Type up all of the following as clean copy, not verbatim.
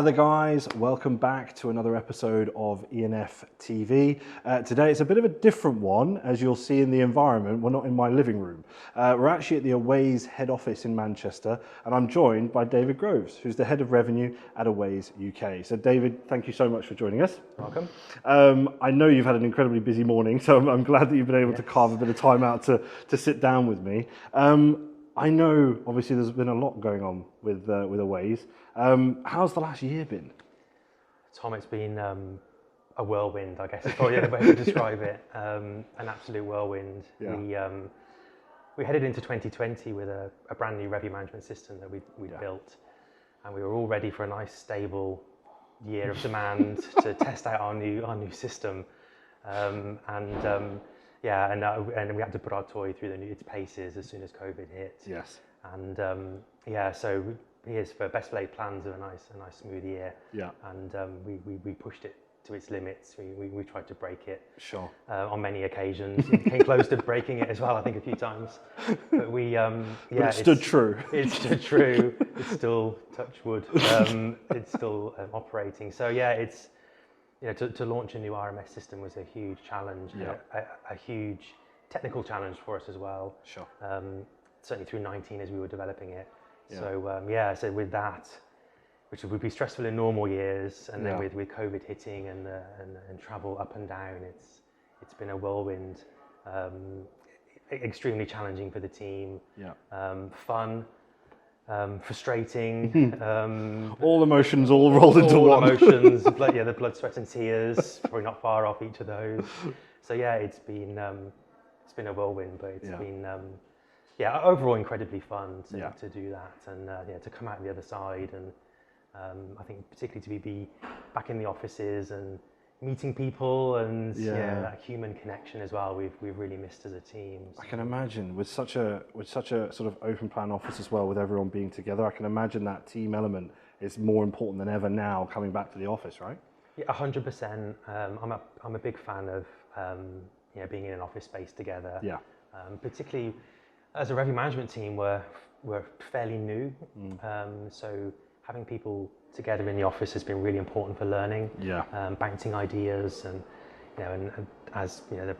Hello there guys, welcome back to another episode of E&Ftv. Today it's a bit of a different one, as you'll see in the environment. We're not in my living room. We're actually at the Awaze head office in Manchester, and I'm joined by David Groves, who's the head of revenue at Awaze UK. So David, thank you so much for joining us. Welcome. I know you've had an incredibly busy morning, so I'm glad that you've been able to carve a bit of time out to sit down with me. I know, obviously, there's been a lot going on with Awaze. How's the last year been? Tom, it's been a whirlwind, I guess is probably the way to describe it. An absolute whirlwind. Yeah. We headed into 2020 with a brand new revenue management system that we'd built, and we were all ready for a nice, stable year of demand to test out our new system. And we had to put our toy through its paces as soon as COVID hit. Yes. And so here's for best laid plans of a nice smooth year. Yeah. And we pushed it to its limits. We tried to break it. Sure. On many occasions. It came close to breaking it as well, I think a few times. But but it stood true. It stood true. It's still, touch wood, it's still operating. So yeah, it's, to launch a new RMS system was a huge challenge, a huge technical challenge for us as well. Sure. Certainly through 19 as we were developing it. Yeah. So with that, which would be stressful in normal years, and then with COVID hitting and travel up and down, it's been a whirlwind. Extremely challenging for the team. Yeah. Fun. Frustrating. All emotions all rolled into one. All emotions, the blood, sweat and tears, probably not far off each of those. So yeah, it's been a whirlwind, but it's been overall incredibly fun to do that, and to come out the other side, and I think particularly to be back in the offices and meeting people, and that human connection as well. We've really missed as a team. So. I can imagine with such a sort of open plan office as well, with everyone being together. I can imagine that team element is more important than ever now, coming back to the office, right? Yeah, 100%. I'm a big fan of being in an office space together. Yeah. Particularly as a revenue management team, we're fairly new, so having people together in the office has been really important for learning, bouncing ideas, and as the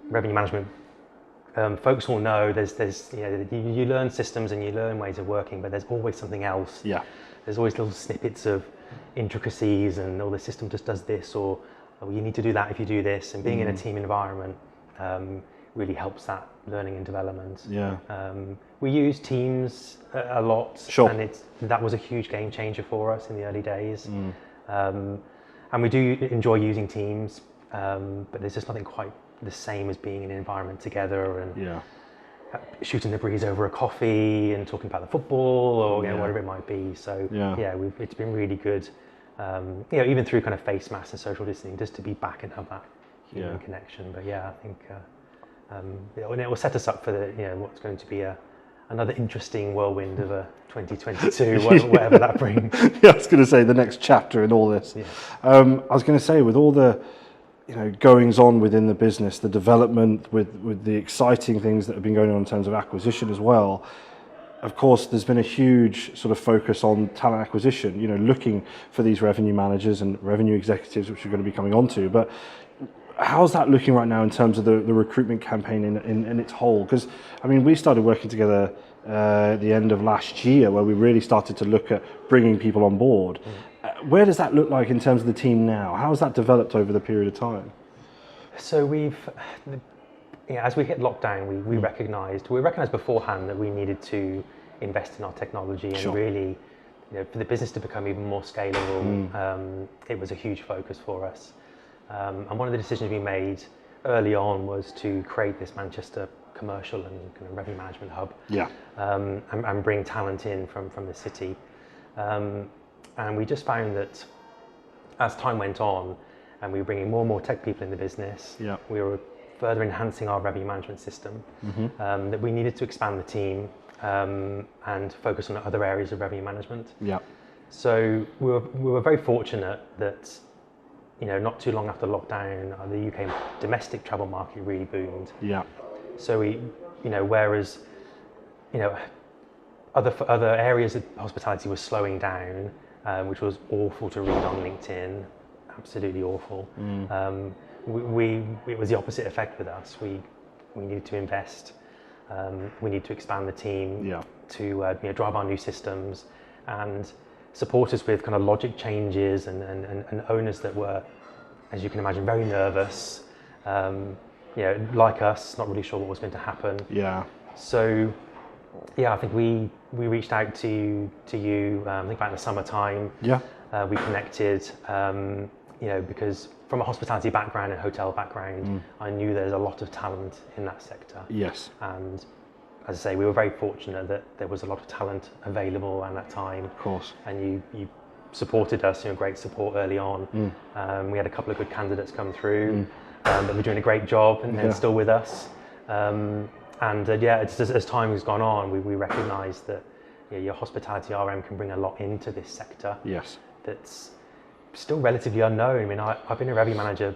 revenue management folks will know, there's you learn systems and you learn ways of working, but there's always something else. Yeah. There's always little snippets of intricacies, and the system just does this, or you need to do that if you do this, and being in a team environment really helps that learning and development. Yeah. We use Teams a lot, and that was a huge game changer for us in the early days. And we do enjoy using Teams, but there's just nothing quite the same as being in an environment together and shooting the breeze over a coffee and talking about the football or whatever it might be. So it's been really good. Even through kind of face masks and social distancing, just to be back and have that human connection. But I think. And it will set us up for what's going to be another interesting whirlwind of a 2022, whatever that brings. I was going to say the next chapter in all this. Yeah. I was going to say, with all the goings on within the business, the development, with the exciting things that have been going on in terms of acquisition as well. Of course, there's been a huge sort of focus on talent acquisition. Looking for these revenue managers and revenue executives, which we're going to be coming on to, but. How's that looking right now in terms of the recruitment campaign in its whole? Because, we started working together at the end of last year, where we really started to look at bringing people on board. Where does that look like in terms of the team now? How has that developed over the period of time? So as we hit lockdown, we recognised beforehand that we needed to invest in our technology and really, for the business to become even more scalable. It was a huge focus for us. And one of the decisions we made early on was to create this Manchester commercial and kind of revenue management hub, and bring talent in from the city. And we just found that as time went on, and we were bringing more and more tech people in the business, we were further enhancing our revenue management system, that we needed to expand the team and focus on other areas of revenue management. So we were very fortunate that not too long after lockdown, the UK domestic travel market really boomed. So whereas other areas of hospitality were slowing down, which was awful to read on LinkedIn, absolutely awful. It was the opposite effect with us. We needed to invest, we need to expand the team to drive our new systems and support us with kind of logic changes and owners that were, as you can imagine, very nervous. Like us, not really sure what was going to happen. So, I think we reached out to you. I think about in the summertime. We connected. Because from a hospitality background and hotel background, I knew there's a lot of talent in that sector. And as I say, we were very fortunate that there was a lot of talent available at that time. Of course. And you supported us, great support early on. We had a couple of good candidates come through that were doing a great job and they're still with us. As time has gone on, we recognised that your hospitality RM can bring a lot into this sector. That's still relatively unknown. I mean, I've been a revenue manager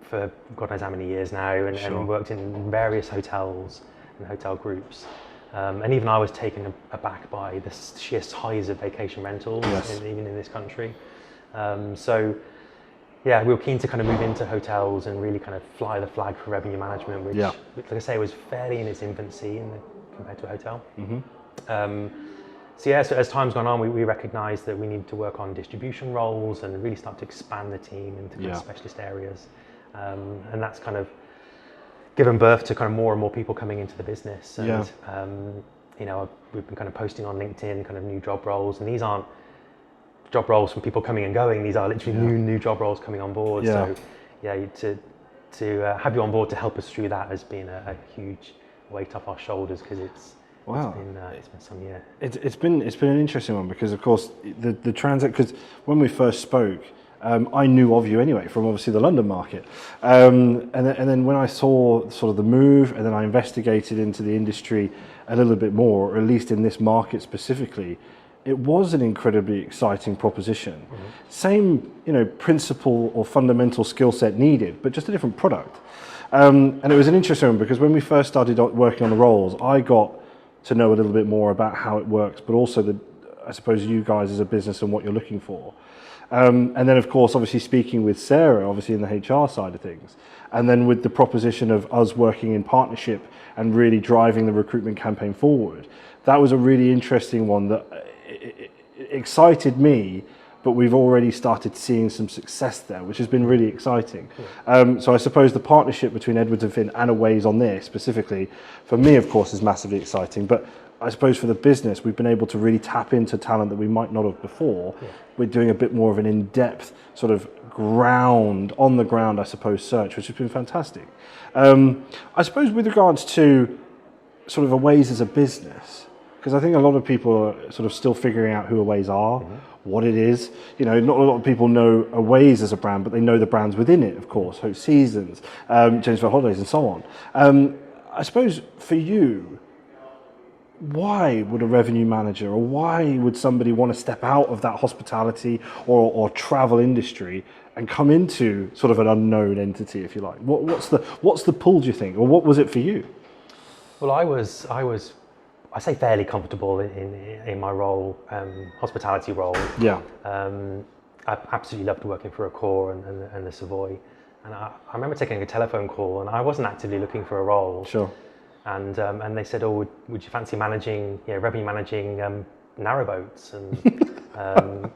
for God knows how many years now, and worked in various hotels and hotel groups. And even I was taken aback by the sheer size of vacation rentals, even in this country. We were keen to kind of move into hotels and really kind of fly the flag for revenue management, which, like I say, was fairly in its infancy compared to a hotel. So as time's gone on, we recognised that we needed to work on distribution roles and really start to expand the team into kind of specialist areas. And that's kind of given birth to kind of more and more people coming into the business. And, we've been kind of posting on LinkedIn kind of new job roles, and these aren't job roles from people coming and going. These are literally new job roles coming on board. So to have you on board to help us through that has been a huge weight off our shoulders, because it's been some year. It's been an interesting one, because of course the transit, because when we first spoke, I knew of you anyway from obviously the London market, and then when I saw sort of the move, and then I investigated into the industry a little bit more, or at least in this market specifically, it was an incredibly exciting proposition. Same, principle or fundamental skill set needed, but just a different product. And it was an interesting one, because when we first started working on the roles, I got to know a little bit more about how it works, but also I suppose you guys as a business and what you're looking for. And then of course, obviously speaking with Sarah, obviously in the HR side of things, and then with the proposition of us working in partnership and really driving the recruitment campaign forward, that was a really interesting one that it excited me, but we've already started seeing some success there, which has been really exciting. So I suppose the partnership between Edwards and Finn and Awaze on this specifically, for me, of course, is massively exciting. But I suppose for the business, we've been able to really tap into talent that we might not have before. We're doing a bit more of an in-depth sort of on the ground, I suppose, search, which has been fantastic. I suppose with regards to sort of Awaze as a business, because I think a lot of people are sort of still figuring out who Awaze are, what it is. Not a lot of people know Awaze as a brand, but they know the brands within it, of course, Host Seasons, Jamesville Holidays, and so on. I suppose for you, why would a revenue manager, or why would somebody want to step out of that hospitality or travel industry and come into sort of an unknown entity, if you like? What's the pull, do you think, or what was it for you? Well, I say fairly comfortable in my role, hospitality role. I absolutely loved working for Accor and the Savoy. And I remember taking a telephone call, and I wasn't actively looking for a role. And they said, "Oh, would you fancy revenue managing narrowboats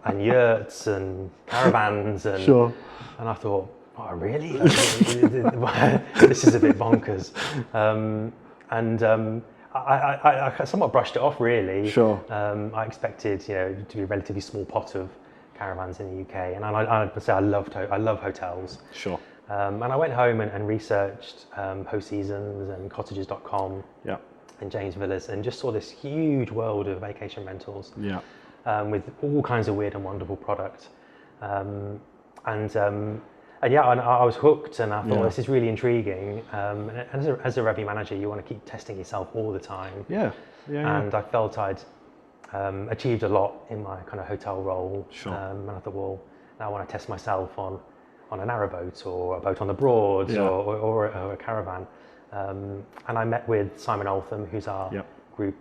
and yurts and caravans?" And I thought, "Oh, really? This is a bit bonkers." I somewhat brushed it off, really. I expected, to be a relatively small pot of caravans in the UK, and I say I love hotels. And I went home and researched Host Seasons and Cottages.com and James Villas, and just saw this huge world of vacation rentals with all kinds of weird and wonderful product. And I was hooked, and I thought, this is really intriguing. And as a revenue manager, you want to keep testing yourself all the time. And I felt I'd achieved a lot in my kind of hotel role. And I thought, well, now I want to test myself on a narrowboat or a boat on the Broads or a caravan. And I met with Simon Altham, who's our group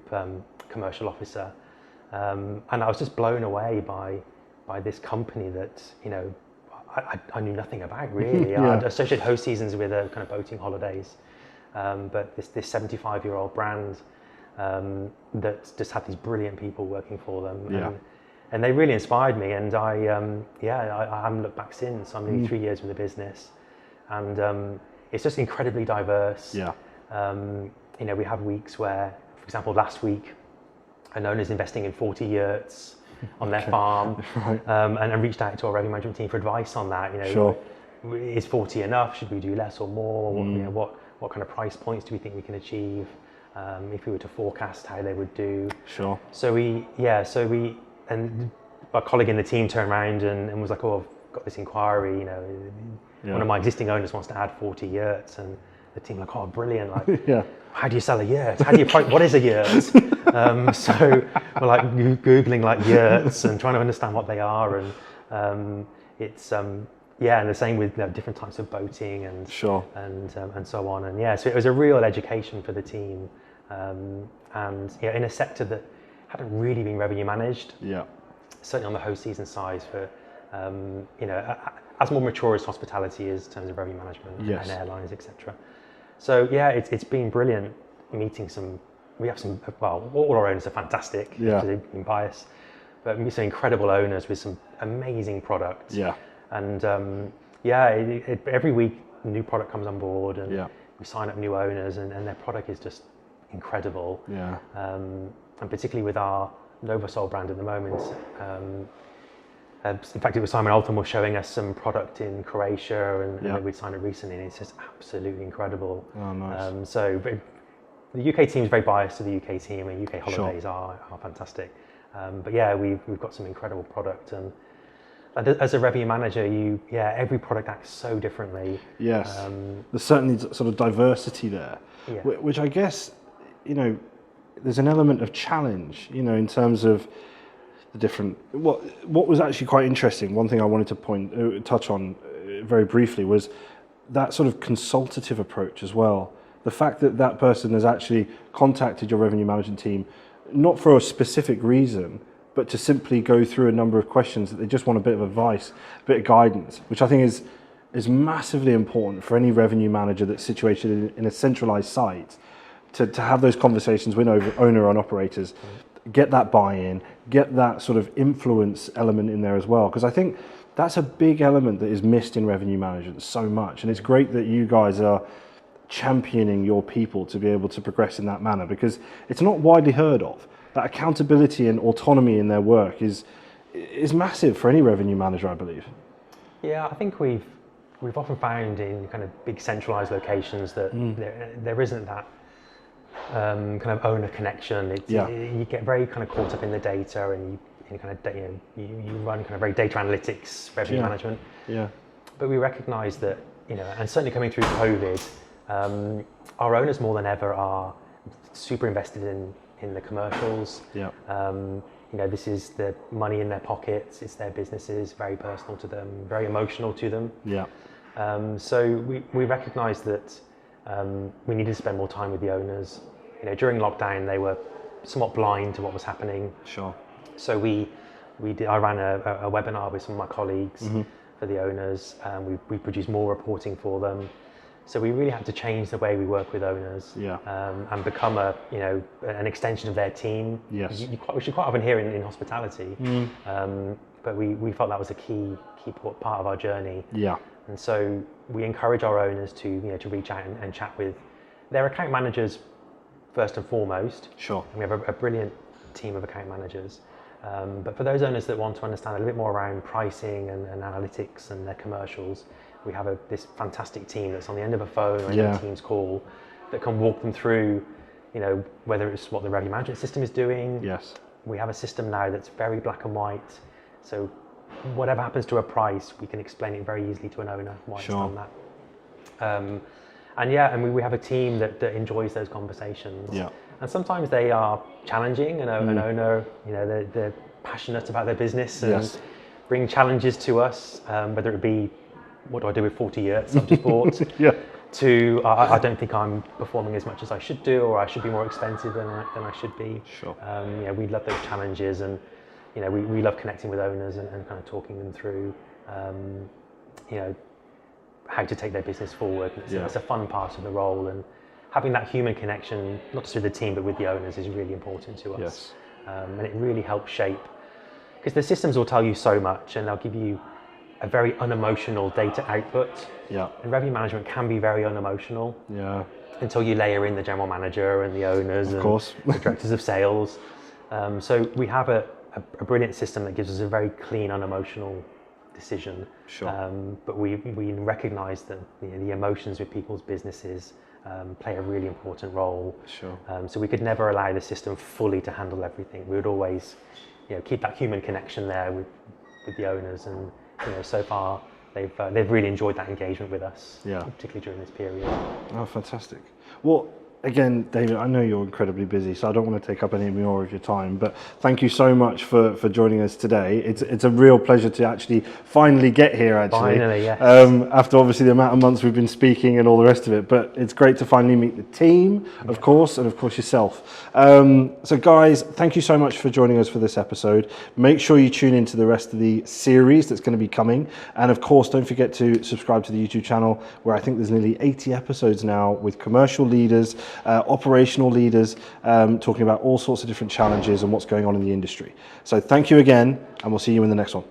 commercial officer. And I was just blown away by by this company that, I knew nothing about really. Yeah. I'd associated host seasons with a kind of boating holidays, but this 75-year-old brand that just had these brilliant people working for them, and they really inspired me. And I haven't looked back since. I'm nearly 3 years with the business, and it's just incredibly diverse. Yeah. We have weeks where, for example, last week, an owner's investing in 40 yurts on their farm, Right. and reached out to our revenue management team for advice on that. Sure. Is 40 enough? Should we do less or more? What kind of price points do we think we can achieve? If we were to forecast how they would do. Sure. So and our colleague in the team turned around and was like, "Oh, I've got this inquiry. One of my existing owners wants to add 40 yurts," and the team were like, "Oh, brilliant! Like, how do you sell a yurt? How do you what is a yurt?" So we're like googling like yurts and trying to understand what they are, and it's and the same with different types of boating and so on, and so it was a real education for the team, and in a sector that hadn't really been revenue managed. Yeah, certainly on the host season side for as more mature as hospitality is in terms of revenue management and airlines, etc. So it's been brilliant meeting all our owners are fantastic, being biased, but meet some incredible owners with some amazing products. Yeah. And every week a new product comes on board, and we sign up new owners, and their product is just incredible. Yeah. And particularly with our Novasol brand at the moment. In fact, it was Simon Alton was showing us some product in Croatia, and we'd signed it recently, and it's just absolutely incredible. Oh, nice. So the UK team is very biased to the UK team, and UK holidays are fantastic. But we've got some incredible product, and as a revenue manager, every product acts so differently. Yes, there's certainly sort of diversity there, which I guess, there's an element of challenge, in terms of the different. What was actually quite interesting, one thing I wanted to touch on very briefly was that sort of consultative approach as well. The fact that person has actually contacted your revenue management team, not for a specific reason, but to simply go through a number of questions that they just want a bit of advice, a bit of guidance, which I think is massively important for any revenue manager that's situated in a centralized site, to have those conversations with owner and operators, get that buy-in, get that sort of influence element in there as well. Because I think that's a big element that is missed in revenue management so much. And it's great that you guys are championing your people to be able to progress in that manner, because it's not widely heard of. That accountability and autonomy in their work is massive for any revenue manager, I believe. Yeah, I think we've often found in kind of big centralized locations that there isn't that kind of owner connection. You get very kind of caught up in the data, and you run kind of very data analytics revenue management. Yeah. But we recognise that, and certainly coming through COVID, our owners more than ever are super invested in the commercials. Yeah. This is the money in their pockets. It's their businesses, very personal to them, very emotional to them. Yeah. So we recognised that we needed to spend more time with the owners. During lockdown, they were somewhat blind to what was happening. Sure. So I ran a webinar with some of my colleagues for the owners. We produced more reporting for them. So we really had to change the way we work with owners, and become an extension of their team. Yes. Which you quite often hear in hospitality. But we felt that was a key part of our journey. Yeah. And so we encourage our owners to reach out and chat with their account managers first and foremost. Sure. And we have a brilliant team of account managers. But for those owners that want to understand a little bit more around pricing and analytics and their commercials, we have this fantastic team that's on the end of a phone or a Teams call that can walk them through, whether it's what the revenue management system is doing. Yes. We have a system now that's very black and white. So whatever happens to a price, we can explain it very easily to an owner why it's done that. And we have a team that enjoys those conversations. Yeah. And sometimes they are challenging, an owner, they're passionate about their business and bring challenges to us, whether it be, what do I do with 40 yurts I've just bought? To I don't think I'm performing as much as I should do, or I should be more expensive than I should be. Sure. We love those challenges, and you know, we love connecting with owners and kind of talking them through, you know, how to take their business forward. It's a fun part of the role, and having that human connection, not just with the team, but with the owners is really important to us. Yes. And it really helps shape, because the systems will tell you so much and they'll give you a very unemotional data output. Yeah. And revenue management can be very unemotional. Yeah. Until you layer in the general manager and the owners and the directors of sales. So we have a brilliant system that gives us a very clean, unemotional decision. Sure. But we recognise that the emotions with people's businesses play a really important role. Sure. So we could never allow the system fully to handle everything. We would always, you know, keep that human connection there with the owners, and you know, so far they've really enjoyed that engagement with us, particularly during this period. Oh, fantastic. Well, again, David, I know you're incredibly busy, so I don't want to take up any more of your time, but thank you so much for joining us today. It's a real pleasure to actually finally get here, actually. Finally, yes. After obviously the amount of months we've been speaking and all the rest of it, but it's great to finally meet the team, of course, and of course yourself. So guys, thank you so much for joining us for this episode. Make sure you tune into the rest of the series that's going to be coming. And of course, don't forget to subscribe to the YouTube channel, where I think there's nearly 80 episodes now with commercial leaders, operational leaders, talking about all sorts of different challenges and what's going on in the industry. So thank you again, and we'll see you in the next one.